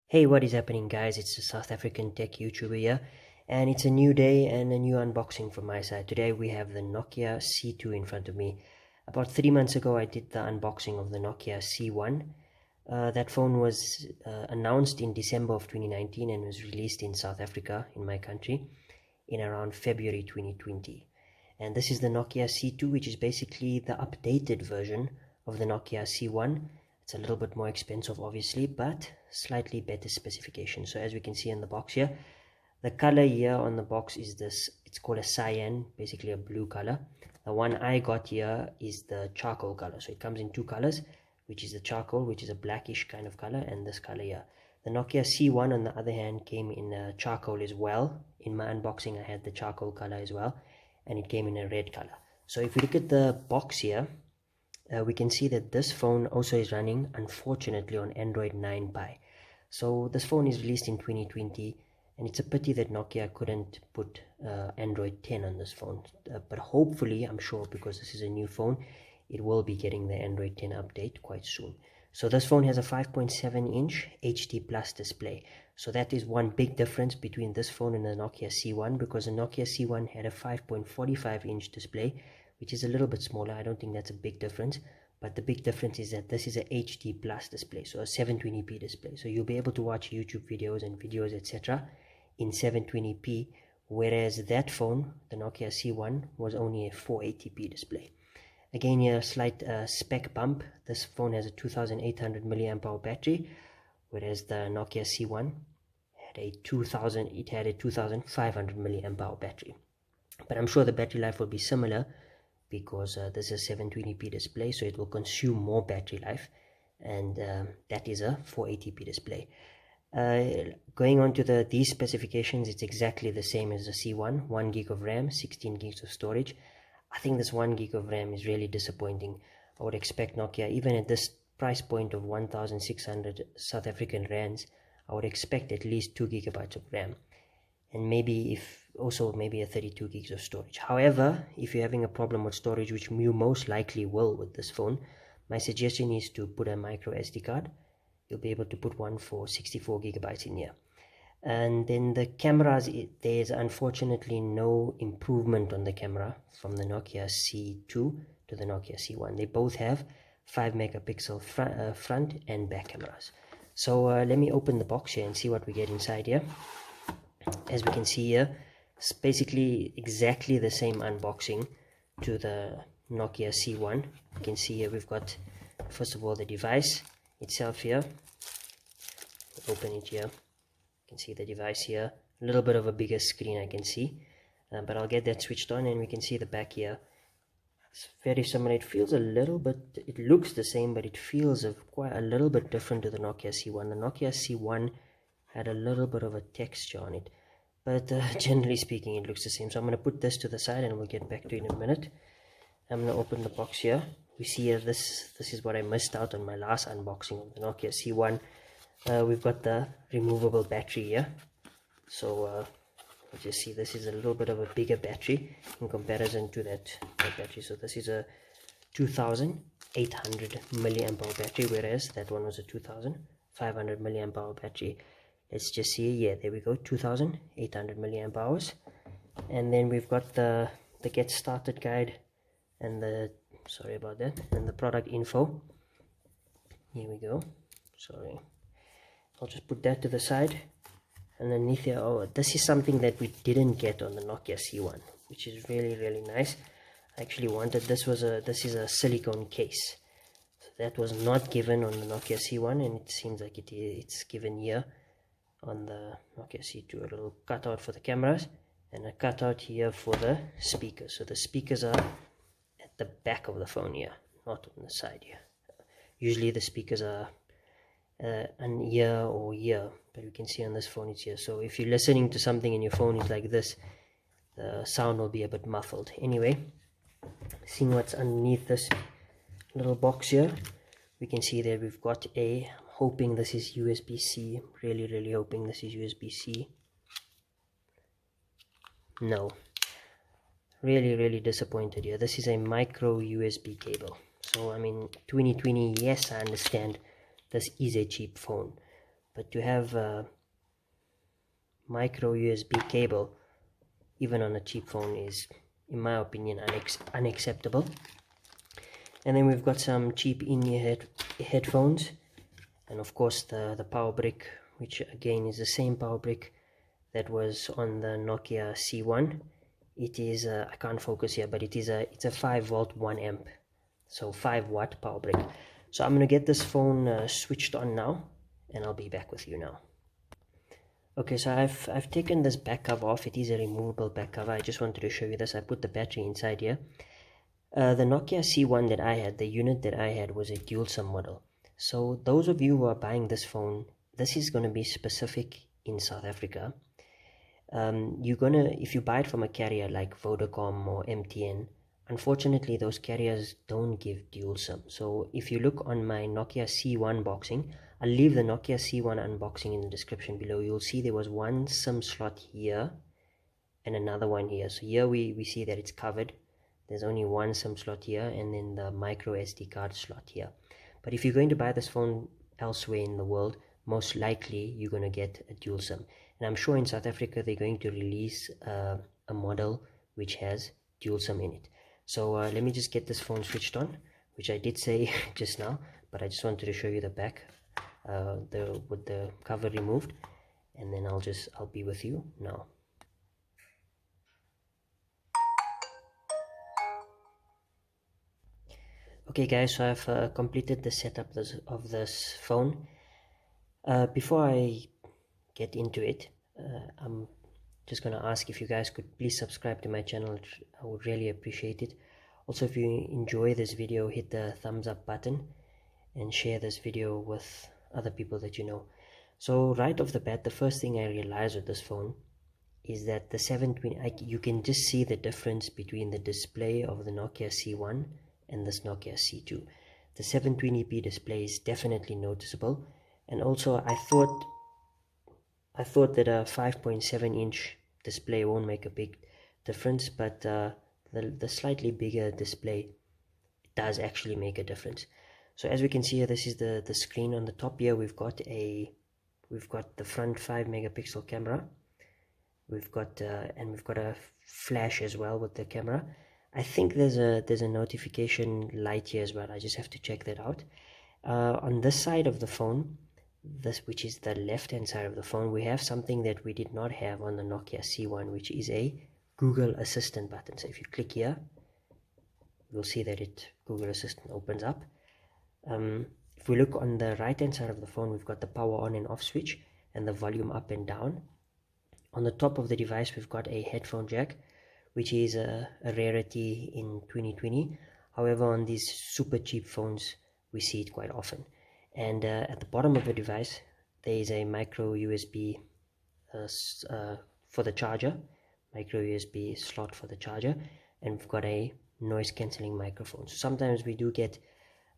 Hey, what is happening, guys? It's the South African tech YouTuber here, and it's a new day and a new unboxing from my side. Today we have the Nokia C2 in front of me. About 3 months ago I did the unboxing of the Nokia C1. That phone was announced in December of 2019 and was released in South Africa, in my country, in around February 2020. And this is the Nokia C2, which is basically the updated version of the Nokia C1. It's a little bit more expensive, obviously, but slightly better specifications. So as we can see in the box here, the color here on the box is this, it's called a cyan, basically a blue color. The one I got here is the charcoal color. So it comes in two colors, which is the charcoal, which is a blackish kind of color, and this color here. The Nokia C1, on the other hand, came in charcoal as well. In my unboxing, I had the charcoal color as well, and it came in a red color. So if you look at the box here, we can see that this phone also is running, unfortunately, on Android 9 Pie. So this phone is released in 2020, and it's a pity that Nokia couldn't put Android 10 on this phone. But hopefully, I'm sure, because this is a new phone, it will be getting the Android 10 update quite soon. So this phone has a 5.7-inch HD Plus display. So that is one big difference between this phone and the Nokia C1, because the Nokia C1 had a 5.45-inch display, which is a little bit smaller. I don't think that's a big difference, but the big difference is that this is a HD Plus display, so a 720p display. So you'll be able to watch YouTube videos and videos, etc. in 720p, whereas that phone, the Nokia C1, was only a 480p display. Again, here a slight spec bump. This phone has a 2800 milliamp hour battery, whereas the Nokia C1 had a 2500 milliamp hour battery. But I'm sure the battery life will be similar, because this is a 720p display, so it will consume more battery life, and that is a 480p display. Going on to these specifications, it's exactly the same as the C1. 1 gig of RAM, 16 gigs of storage. I think this 1 gig of RAM is really disappointing. I would expect Nokia, even at this price point of 1,600 South African rands, I would expect at least 2 gigabytes of RAM, and maybe maybe a 32 gigs of storage. However, if you're having a problem with storage, which you most likely will with this phone, my suggestion is to put a micro SD card. You'll be able to put one for 64 gigabytes in here. And then the cameras, there's unfortunately no improvement on the camera from the Nokia C2 to the Nokia C1. They both have 5 megapixel front and back cameras. So let me open the box here and see what we get inside here. As we can see here, it's basically exactly the same unboxing to the Nokia C1. You can see here we've got, first of all, the device itself here. Open it here. You can see the device here. A little bit of a bigger screen, I can see. But I'll get that switched on, and we can see the back here. It's very similar. It feels a little bit, it looks the same, but it feels quite a little bit different to the Nokia C1. The Nokia C1 had a little bit of a texture on it, but generally speaking it looks the same. So I'm going to put this to the side and we'll get back to it in a minute. I'm going to open the box here. We see here, this is what I missed out on my last unboxing of the Nokia C1. We've got the removable battery here. So you just see this is a little bit of a bigger battery in comparison to that battery. So this is a 2800 milliamp hour battery, whereas that one was a 2500 milliamp hour battery. Let's just see, yeah, there we go, 2800 milliamp hours. And then we've got the get started guide and the, sorry about that, and the product info. Here we go. Sorry, I'll just put that to the side. Underneath here, oh, this is something that we didn't get on the Nokia C1, which is really nice. I actually wanted, this is a silicone case, so that was not given on the Nokia C1, and it seems like it's given here on the Nokia C2. A little cutout for the cameras and a cutout here for the speakers. So the speakers are at the back of the phone here, not on the side here. Usually the speakers are an ear or here, but we can see on this phone it's here. So if you're listening to something in your phone is like this, the sound will be a bit muffled. Anyway, seeing what's underneath this little box here, we can see that we've got I'm hoping this is USB-C. Really hoping this is USB-C. No, really disappointed here. This is a micro USB cable. So I mean, 2020, yes, I understand this is a cheap phone, but to have a micro USB cable even on a cheap phone is, in my opinion, unacceptable. And then we've got some cheap in-ear headphones, and of course the power brick, which again is the same power brick that was on the Nokia C1. It is I can't focus here, but it's a 5-volt 1 amp, so 5-watt power brick. So I'm gonna get this phone switched on now, and I'll be back with you now. Okay, so I've taken this back cover off. It is a removable back cover. I just wanted to show you this. I put the battery inside here. The Nokia C1 that I had, the unit that I had, was a dual SIM model. So those of you who are buying this phone, this is going to be specific in South Africa. If you buy it from a carrier like Vodacom or MTN, unfortunately those carriers don't give dual SIM. So if you look on my Nokia C1 unboxing, I'll leave the Nokia C1 unboxing in the description below. You'll see there was one SIM slot here and another one here. So here we see that it's covered. There's only one SIM slot here, and then the micro SD card slot here. But if you're going to buy this phone elsewhere in the world, most likely you're going to get a dual SIM. And I'm sure in South Africa they're going to release a model which has dual SIM in it. So let me just get this phone switched on, which I did say just now, but I just wanted to show you the back with the cover removed, and then I'll be with you now. Okay guys, so I've completed the setup of this phone. Before I get into it, I'm just going to ask if you guys could please subscribe to my channel. I would really appreciate it. Also, if you enjoy this video, hit the thumbs up button and share this video with other people that you know. So right off the bat, the first thing I realized with this phone is that the 720, you can just see the difference between the display of the Nokia C1 and this Nokia C2. The 720p display is definitely noticeable, and also I thought that a 5.7-inch display won't make a big difference, but the slightly bigger display does actually make a difference. So as we can see here, this is the screen. On the top here we've got the front 5-megapixel camera. We've got a flash as well with the camera. I think there's a notification light here as well. I just have to check that out. On this side of the phone, which is the left hand side of the phone, we have something that we did not have on the Nokia C1, which is a Google Assistant button. So if you click here, you'll see that Google Assistant opens up. If we look on the right hand side of the phone, we've got the power on and off switch and the volume up and down. On the top of the device, we've got a headphone jack, which is a rarity in 2020. However, on these super cheap phones, we see it quite often. And at the bottom of the device, there is a micro USB for the charger, micro USB slot for the charger, and we've got a noise cancelling microphone. So sometimes we do get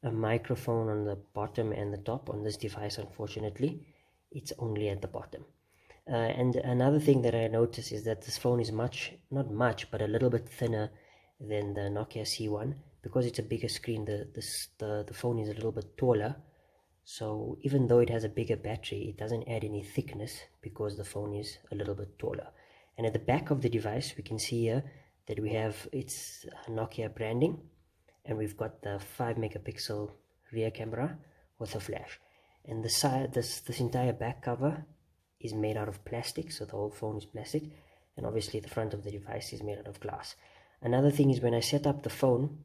a microphone on the bottom and the top. On this device, unfortunately, it's only at the bottom. And another thing that I noticed is that this phone is not much, but a little bit thinner than the Nokia C1. Because it's a bigger screen, the phone is a little bit taller. So even though it has a bigger battery, it doesn't add any thickness because the phone is a little bit taller. And at the back of the device, we can see here that it's Nokia branding, and we've got the 5-megapixel rear camera with a flash. And the side, this entire back cover is made out of plastic, so the whole phone is plastic, and obviously the front of the device is made out of glass. Another thing is, when I set up the phone,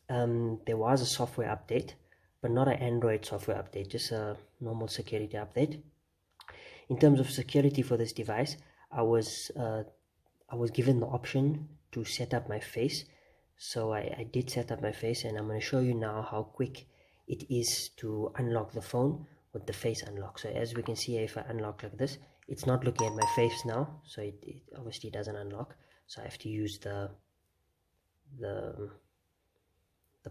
there was a software update, but not an Android software update, just a normal security update. In terms of security for this device, I was given the option to set up my face. So I did set up my face, and I'm going to show you now how quick it is to unlock the phone with the face unlock. So as we can see, if I unlock like this, it's not looking at my face now, so it obviously doesn't unlock. So I have to use the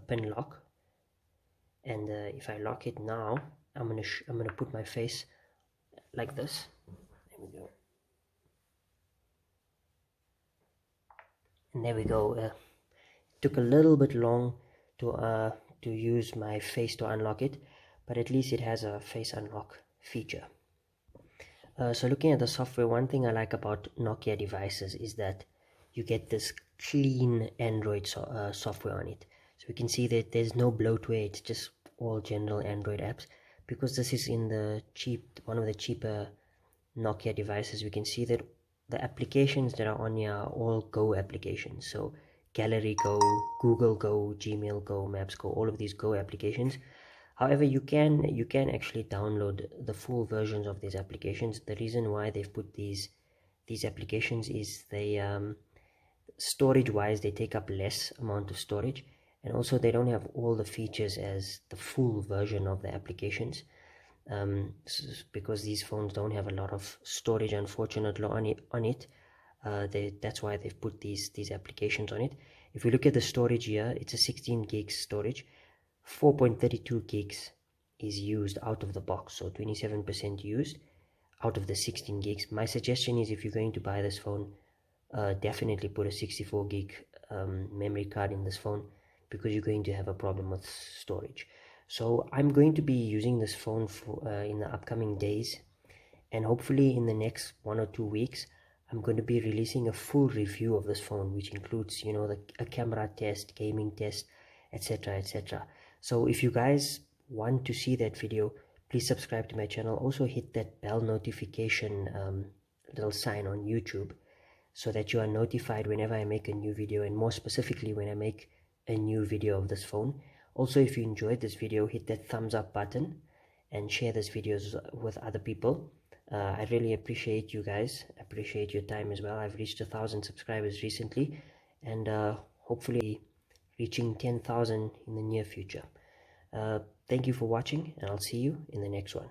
pin lock, and if I lock it now, I'm gonna put my face like this. There we go. And there we go. It took a little bit long to use my face to unlock it, but at least it has a face unlock feature. So looking at the software, one thing I like about Nokia devices is that you get this clean Android software on it. So we can see that there's no bloatware, it's just all general Android apps. Because this is in the one of the cheaper Nokia devices, we can see that the applications that are on here are all Go applications. So Gallery Go, Google Go, Gmail Go, Maps Go, all of these Go applications. However, you can actually download the full versions of these applications. The reason why they've put these applications is they storage wise they take up less amount of storage, and also they don't have all the features as the full version of the applications, because these phones don't have a lot of storage, unfortunately, on it. That's why they've put these applications on it. If we look at the storage here, it's a 16 gigs storage. 4.32 gigs is used out of the box, so 27% used out of the 16 gigs. My suggestion is, if you're going to buy this phone, definitely put a 64 gig memory card in this phone, because you're going to have a problem with storage. So I'm going to be using this phone for in the upcoming days, and hopefully in the next 1 or 2 weeks I'm going to be releasing a full review of this phone, which includes, a camera test, gaming test, etc, etc. So if you guys want to see that video, please subscribe to my channel. Also hit that bell notification little sign on YouTube, so that you are notified whenever I make a new video, and more specifically when I make a new video of this phone. Also, if you enjoyed this video, hit that thumbs up button and share this video with other people. I really appreciate you guys, appreciate your time as well. I've reached 1,000 subscribers recently, and hopefully reaching 10,000 in the near future. Thank you for watching, and I'll see you in the next one.